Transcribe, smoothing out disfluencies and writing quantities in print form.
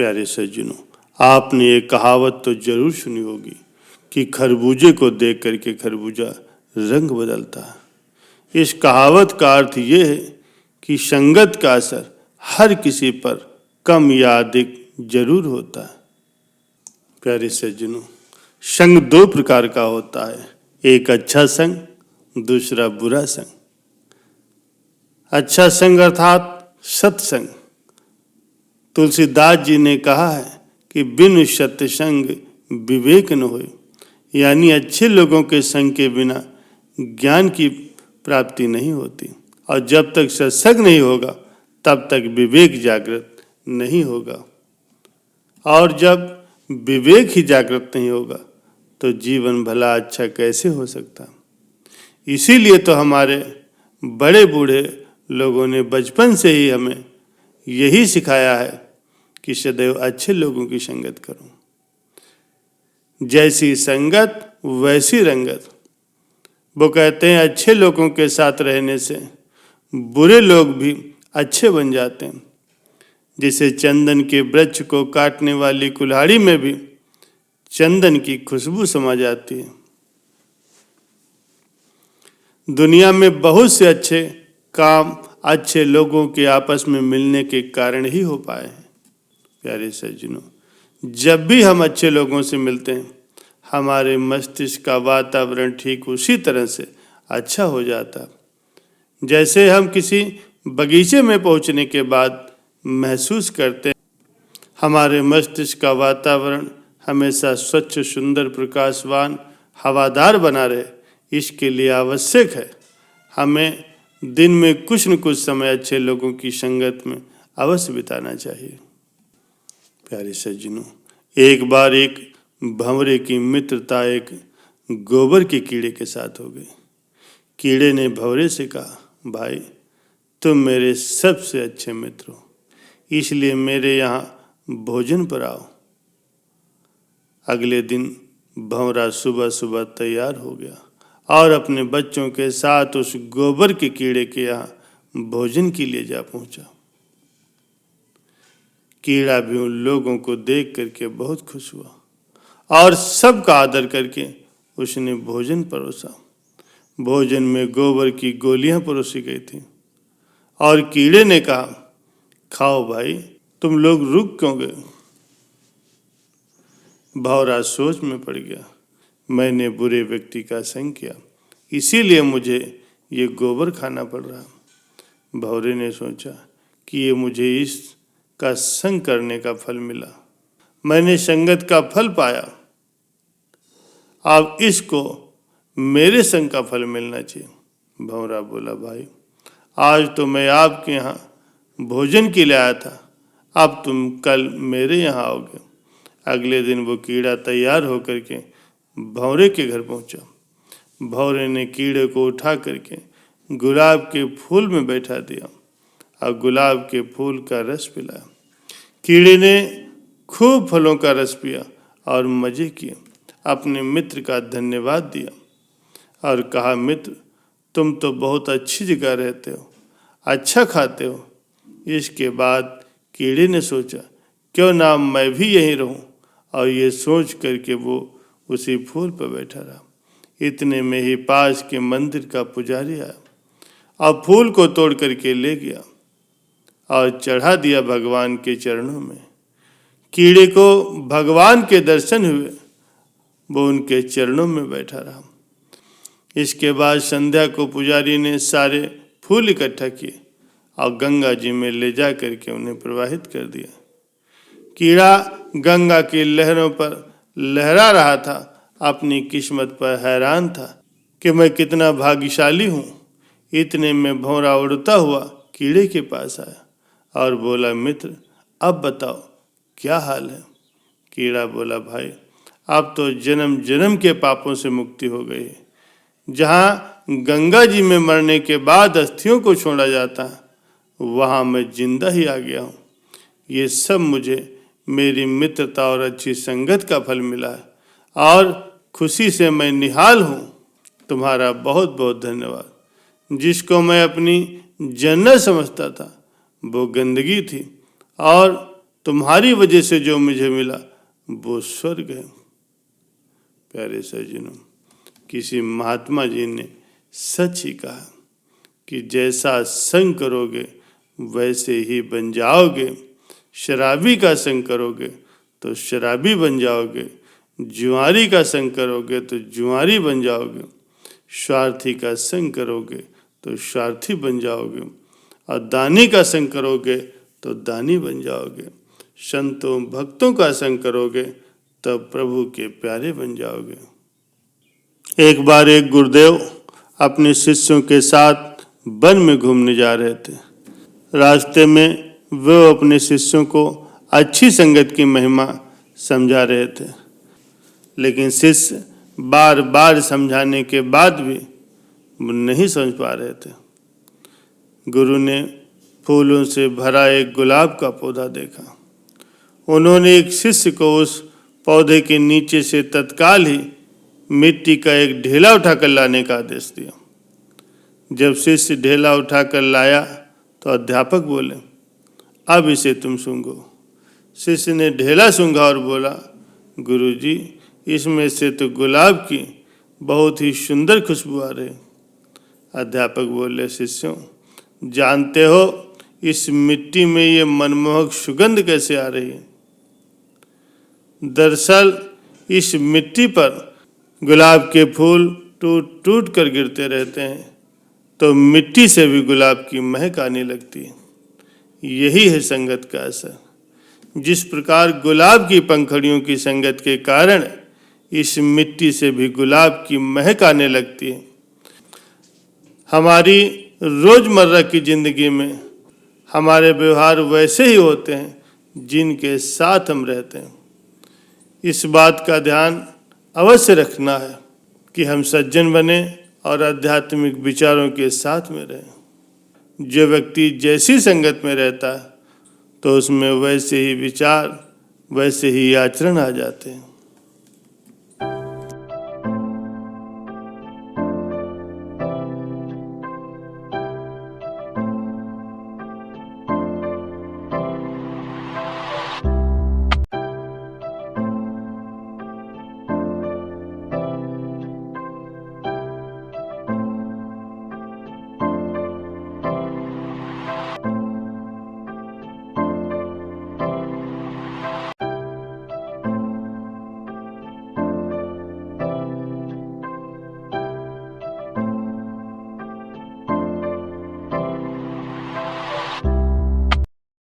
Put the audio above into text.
प्यारे सज्जनों, आपने ये कहावत तो जरूर सुनी होगी कि खरबूजे को देख करके खरबूजा रंग बदलता है। इस कहावत का अर्थ ये है कि संगत का असर हर किसी पर कम या अधिक जरूर होता है। प्यारे सज्जनों, संग दो प्रकार का होता है, एक अच्छा संग, दूसरा बुरा संग। अच्छा संग अर्थात सत्संग। तुलसीदास जी ने कहा है कि बिनु सत्संग विवेक न होए, यानी अच्छे लोगों के संग के बिना ज्ञान की प्राप्ति नहीं होती, और जब तक सत्संग नहीं होगा तब तक विवेक जागृत नहीं होगा, और जब विवेक ही जागृत नहीं होगा तो जीवन भला अच्छा कैसे हो सकता। इसीलिए तो हमारे बड़े बूढ़े लोगों ने बचपन से ही हमें यही सिखाया है कि सदैव अच्छे लोगों की संगत करो। जैसी संगत वैसी रंगत। वो कहते हैं अच्छे लोगों के साथ रहने से बुरे लोग भी अच्छे बन जाते हैं। जैसे चंदन के वृक्ष को काटने वाली कुल्हाड़ी में भी चंदन की खुशबू समा जाती है। दुनिया में बहुत से अच्छे काम अच्छे लोगों के आपस में मिलने के कारण ही हो पाए हैं। प्यारे सज्जनों, जब भी हम अच्छे लोगों से मिलते हैं हमारे मस्तिष्क का वातावरण ठीक उसी तरह से अच्छा हो जाता। जैसे हम किसी बगीचे में पहुंचने के बाद महसूस करते हैं हमारे मस्तिष्क का वातावरण हमेशा स्वच्छ, सुंदर, प्रकाशवान, हवादार बना रहे, इसके लिए आवश्यक है हमें दिन में कुछ न कुछ समय अच्छे लोगों की संगत में अवश्य बिताना चाहिए। प्यारे सज्जनों, एक बार एक भंवरे की मित्रता एक गोबर के कीड़े के साथ हो गई। कीड़े ने भंवरे से कहा, भाई तुम मेरे सबसे अच्छे मित्र हो, इसलिए मेरे यहाँ भोजन पर आओ। अगले दिन भंवरा सुबह सुबह तैयार हो गया और अपने बच्चों के साथ उस गोबर के कीड़े के यहाँ भोजन के लिए जा पहुंचा। कीड़ा भी उन लोगों को देख करके बहुत खुश हुआ और सबका आदर करके उसने भोजन परोसा। भोजन में गोबर की गोलियां परोसी गई थी और कीड़े ने कहा, खाओ भाई, तुम लोग रुक क्यों गए। भंवरा सोच में पड़ गया, मैंने बुरे व्यक्ति का संग किया, इसीलिए मुझे ये गोबर खाना पड़ रहा। भंवरे ने सोचा कि ये मुझे इसका संग करने का फल मिला, मैंने संगत का फल पाया, अब इसको मेरे संग का फल मिलना चाहिए। भंवरा बोला, भाई आज तो मैं आपके यहाँ भोजन के लिए आया था, अब तुम कल मेरे यहाँ आओगे। अगले दिन वो कीड़ा तैयार होकर के भंवरे के घर पहुंचा। भंवरे ने कीड़े को उठा करके गुलाब के फूल में बैठा दिया और गुलाब के फूल का रस पिलाया। कीड़े ने खूब फलों का रस पिया और मजे किए, अपने मित्र का धन्यवाद दिया और कहा, मित्र तुम तो बहुत अच्छी जगह रहते हो, अच्छा खाते हो। इसके बाद कीड़े ने सोचा, क्यों ना मैं भी यहीं रहूं, और ये सोच करके वो उसी फूल पर बैठा रहा। इतने में ही पास के मंदिर का पुजारी आया और फूल को तोड़ करके ले गया और चढ़ा दिया भगवान के चरणों में। कीड़े को भगवान के दर्शन हुए, वो उनके चरणों में बैठा रहा। इसके बाद संध्या को पुजारी ने सारे फूल इकट्ठा किए और गंगा जी में ले जा करके उन्हें प्रवाहित कर दिया। कीड़ा गंगा की लहरों पर लहरा रहा था, अपनी किस्मत पर हैरान था कि मैं कितना भाग्यशाली हूँ। इतने में भंवरा उड़ता हुआ कीड़े के पास आया और बोला, मित्र अब बताओ क्या हाल है। कीड़ा बोला, भाई अब तो जन्म जन्म के पापों से मुक्ति हो गई है। जहाँ गंगा जी में मरने के बाद अस्थियों को छोड़ा जाता है, वहाँ मैं जिंदा ही आ गया हूँ। ये सब मुझे मेरी मित्रता और अच्छी संगत का फल मिला है और खुशी से मैं निहाल हूँ। तुम्हारा बहुत बहुत धन्यवाद। जिसको मैं अपनी जन्नत समझता था वो गंदगी थी और तुम्हारी वजह से जो मुझे मिला वो स्वर्ग है। प्यारे सज्जनों, किसी महात्मा जी ने सच ही कहा कि जैसा संग करोगे वैसे ही बन जाओगे। शराबी का संग करोगे तो शराबी बन जाओगे, जुआरी का संग करोगे तो जुआरी बन जाओगे, स्वार्थी का संग करोगे तो स्वार्थी बन जाओगे, और दानी का संग करोगे तो दानी बन जाओगे। संतों भक्तों का संग करोगे तब प्रभु के प्यारे बन जाओगे। एक बार एक गुरुदेव अपने शिष्यों के साथ वन में घूमने जा रहे थे। रास्ते में वे अपने शिष्यों को अच्छी संगत की महिमा समझा रहे थे, लेकिन शिष्य बार बार समझाने के बाद भी नहीं समझ पा रहे थे। गुरु ने फूलों से भरा एक गुलाब का पौधा देखा। उन्होंने एक शिष्य को उस पौधे के नीचे से तत्काल ही मिट्टी का एक ढेला उठाकर लाने का आदेश दिया। जब शिष्य ढेला उठाकर लाया तो अध्यापक बोले, अब इसे तुम सूंघो। शिष्य ने ढेला सूंघा और बोला, गुरुजी, इसमें से तो गुलाब की बहुत ही सुंदर खुशबू आ रही। अध्यापक बोले, शिष्यों, जानते हो इस मिट्टी में ये मनमोहक सुगंध कैसे आ रही है? दरअसल इस मिट्टी पर गुलाब के फूल टूट टूट कर गिरते रहते हैं, तो मिट्टी से भी गुलाब की महक आने लगती है। यही है संगत का असर। जिस प्रकार गुलाब की पंखड़ियों की संगत के कारण इस मिट्टी से भी गुलाब की महक आने लगती है, हमारी रोजमर्रा की जिंदगी में हमारे व्यवहार वैसे ही होते हैं जिनके साथ हम रहते हैं। इस बात का ध्यान अवश्य रखना है कि हम सज्जन बने और आध्यात्मिक विचारों के साथ में रहें। जो व्यक्ति जैसी संगत में रहता है तो उसमें वैसे ही विचार, वैसे ही आचरण आ जाते हैं।